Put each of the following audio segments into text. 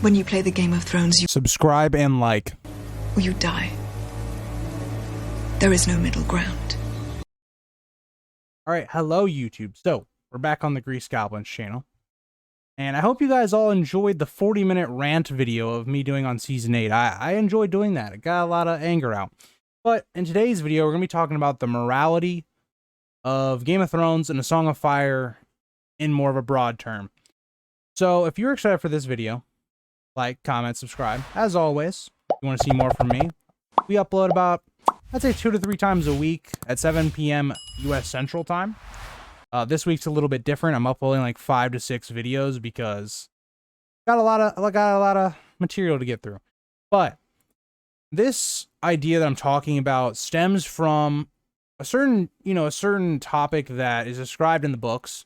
When you play the Game of Thrones, you Subscribe and like. or you die. There is no middle ground. All right, hello YouTube. So we're back on the Grease Goblins channel, and I hope you guys all enjoyed the 40-minute rant video of me doing on Season 8. I enjoyed doing that. It got a lot of anger out. But in today's video, we're going to be talking about the morality of Game of Thrones and A Song of Fire in more of a broad term. So if you're excited for this video, like, comment, subscribe. As always, if you want to see more from me, we upload about, I'd say 2 to 3 times a week at 7 p.m. U.S. Central Time. This week's a little bit different. I'm uploading like 5 to 6 videos because got a lot of material to get through. But this idea that I'm talking about stems from a certain topic that is described in the books.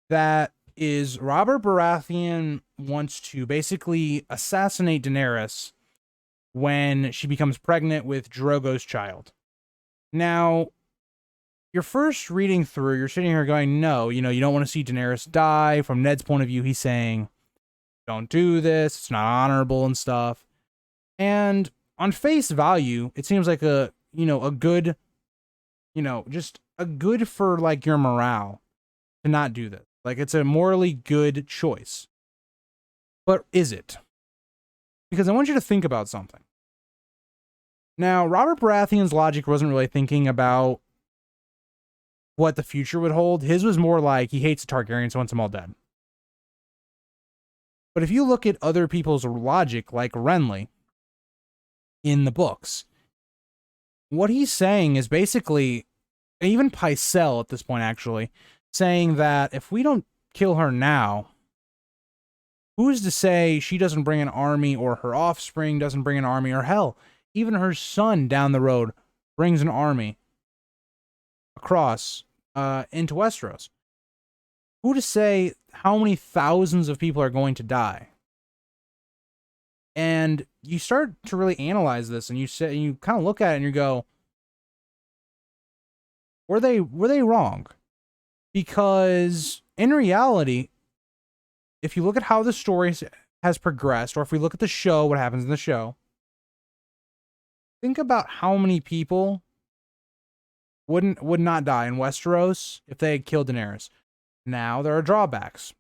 That is, Robert Baratheon wants to basically assassinate Daenerys when she becomes pregnant with Drogo's child. Now, you're first reading through, you're sitting here going, no, you don't want to see Daenerys die. From Ned's point of view, he's saying, don't do this, it's not honorable and stuff. And on face value, it seems like a good for like your morale to not do this. Like, it's a morally good choice. But is it? Because I want you to think about something. Now, Robert Baratheon's logic wasn't really thinking about what the future would hold. His was more like he hates the Targaryens, so wants them all dead. But if you look at other people's logic, like Renly, in the books, what he's saying is basically, even Pycelle at this point actually, saying that if we don't kill her now, who's to say she doesn't bring an army, or her offspring doesn't bring an army, or hell, even her son down the road brings an army across into Westeros? Who to say how many thousands of people are going to die? And you start to really analyze this, and you kind of look at it and you go, were they wrong? Because in reality, if you look at how the story has progressed, or if we look at the show, what happens in the show, think about how many people would not die in Westeros if they had killed Daenerys. Now, there are drawbacks.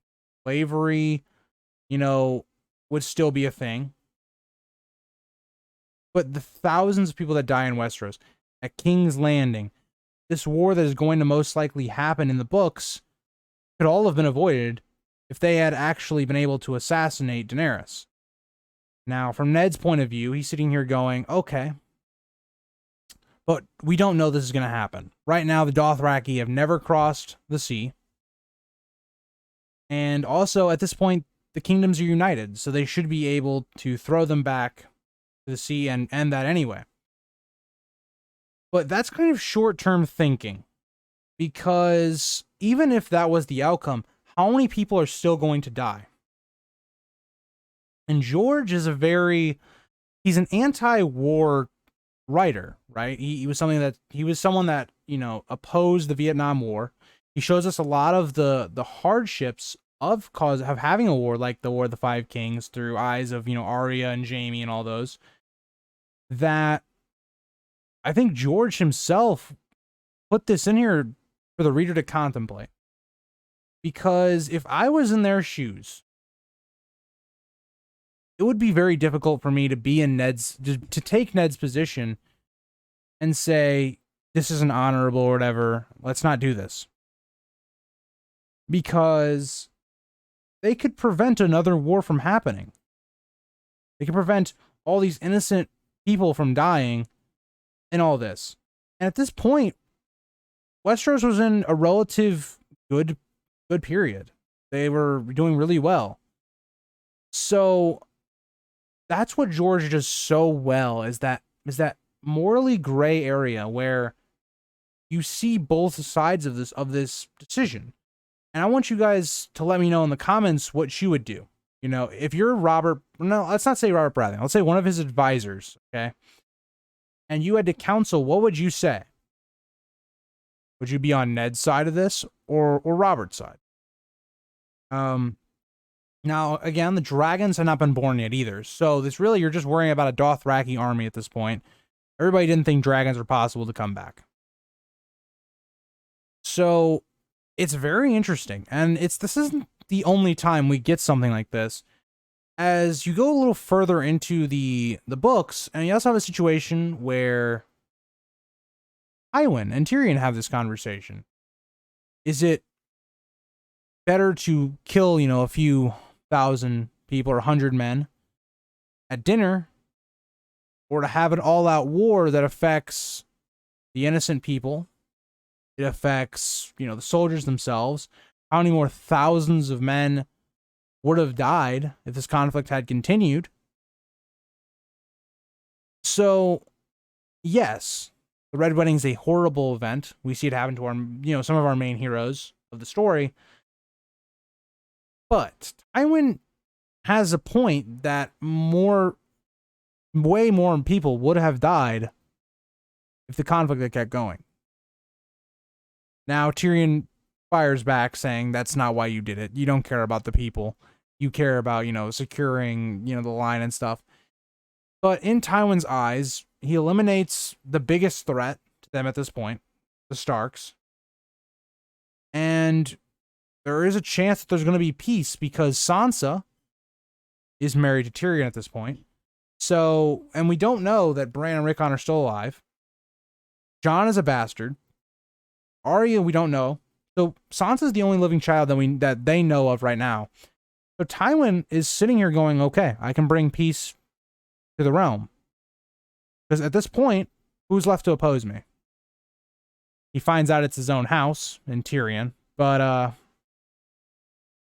Slavery, would still be a thing. But the thousands of people that die in Westeros, at King's Landing, this war that is going to most likely happen in the books, could all have been avoided if they had actually been able to assassinate Daenerys. Now, from Ned's point of view, he's sitting here going, okay, but we don't know this is going to happen. Right now, the Dothraki have never crossed the sea. And also, at this point, the kingdoms are united, so they should be able to throw them back to the sea and end that anyway. But that's kind of short-term thinking, because even if that was the outcome, how many people are still going to die? And George is he's an anti-war writer, right? He was someone that, opposed the Vietnam War. He shows us a lot of the hardships of having a war, like the War of the Five Kings, through eyes of, Arya and Jaime and all those, that I think George himself put this in here for the reader to contemplate. Because if I was in their shoes, it would be very difficult for me to be in to take Ned's position and say, this isn't honorable or whatever, let's not do this. Because they could prevent another war from happening. They could prevent all these innocent people from dying and all this. And at this point, Westeros was in a relative good period. They were doing really well. So that's what George does so well, is that morally gray area where you see both sides of this decision. And I want you guys to let me know in the comments what you would do. If you're let's not say Robert Baratheon, let's say one of his advisors, okay? And you had to counsel, what would you say? Would you be on Ned's side of this or Robert's side? Now, again, the dragons have not been born yet either. So this really, you're just worrying about a Dothraki army at this point. Everybody didn't think dragons were possible to come back. So it's very interesting. And this isn't the only time we get something like this. As you go a little further into the books, and you also have a situation where Tywin and Tyrion have this conversation. Is it better to kill, a few thousand people or 100 men at dinner, or to have an all-out war that affects the innocent people? It affects, the soldiers themselves. How many more thousands of men would have died if this conflict had continued? So, yes, the Red Wedding is a horrible event. We see it happen to our, some of our main heroes of the story. But Tywin has a point that way more people would have died if the conflict had kept going. Now, Tyrion fires back saying that's not why you did it. You don't care about the people. You care about, securing, the line and stuff. But in Tywin's eyes, he eliminates the biggest threat to them at this point, the Starks. And there is a chance that there's going to be peace because Sansa is married to Tyrion at this point. So, and we don't know that Bran and Rickon are still alive. Jon is a bastard. Arya, we don't know. So Sansa's the only living child that they know of right now. So Tywin is sitting here going, okay, I can bring peace to the realm. Because at this point, who's left to oppose me? He finds out it's his own house in Tyrion. But,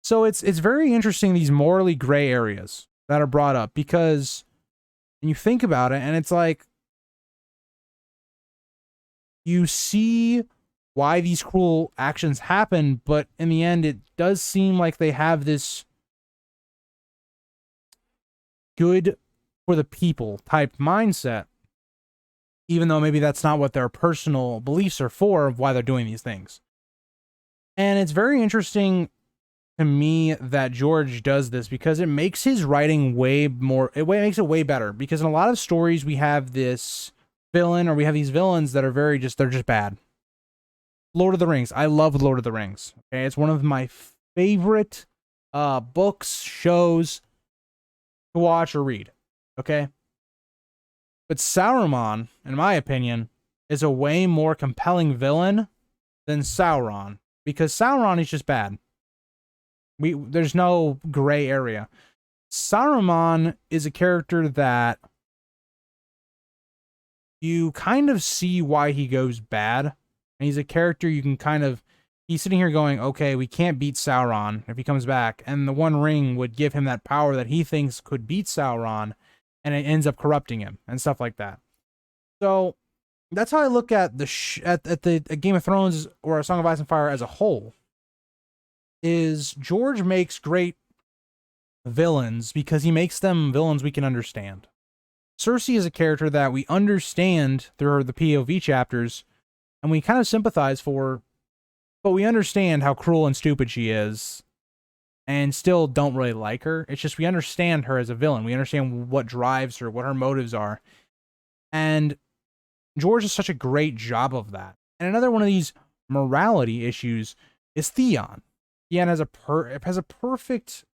so it's very interesting, these morally gray areas that are brought up, because when you think about it, and it's like, you see why these cruel actions happen, but in the end, it does seem like they have this good for the people type mindset, even though maybe that's not what their personal beliefs are for, of why they're doing these things. And it's very interesting to me that George does this, because it makes his writing it makes it way better, because in a lot of stories we have this villain, or we have these villains that are they're just bad. Lord of the Rings. I love Lord of the Rings. Okay, it's one of my favorite books, shows to watch or read. Okay? But Sauron, in my opinion, is a way more compelling villain than Sauron, because Sauron is just bad. There's no gray area. Saruman is a character that you kind of see why he goes bad. And he's a character you can he's sitting here going, okay, we can't beat Sauron if he comes back. And the One Ring would give him that power that he thinks could beat Sauron, and it ends up corrupting him and stuff like that. So that's how I look at the Game of Thrones or A Song of Ice and Fire as a whole. Is George makes great villains because he makes them villains we can understand. Cersei is a character that we understand through the POV chapters, and we kind of sympathize for, but we understand how cruel and stupid she is, and still don't really like her. It's just we understand her as a villain. We understand what drives her, what her motives are. And George does such a great job of that. And another one of these morality issues is Theon. Theon has a perfect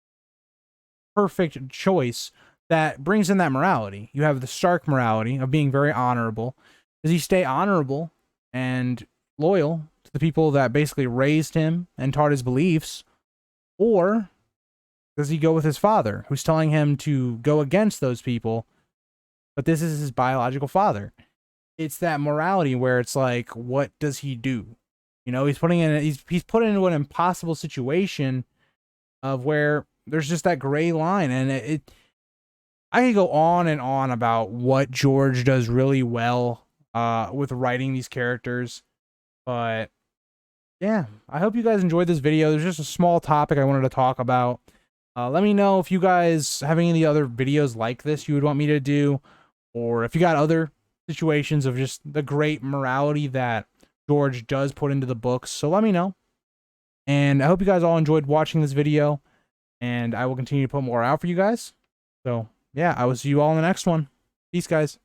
choice that brings in that morality. You have the Stark morality of being very honorable. Does he stay honorable and loyal to the people that basically raised him and taught his beliefs? Or does he go with his father, who's telling him to go against those people, but this is his biological father? It's that morality where it's like, what does he do? He's put into an impossible situation of where there's just that gray line, and I could go on and on about what George does really well with writing these characters, but yeah, I hope you guys enjoyed this video. There's just a small topic I wanted to talk about. Let me know if you guys have any other videos like this you would want me to do, or if you got other situations of just the great morality that George does put into the books. So let me know. And I hope you guys all enjoyed watching this video. and I will continue to put more out for you guys. So yeah, I will see you all in the next one. Peace, guys.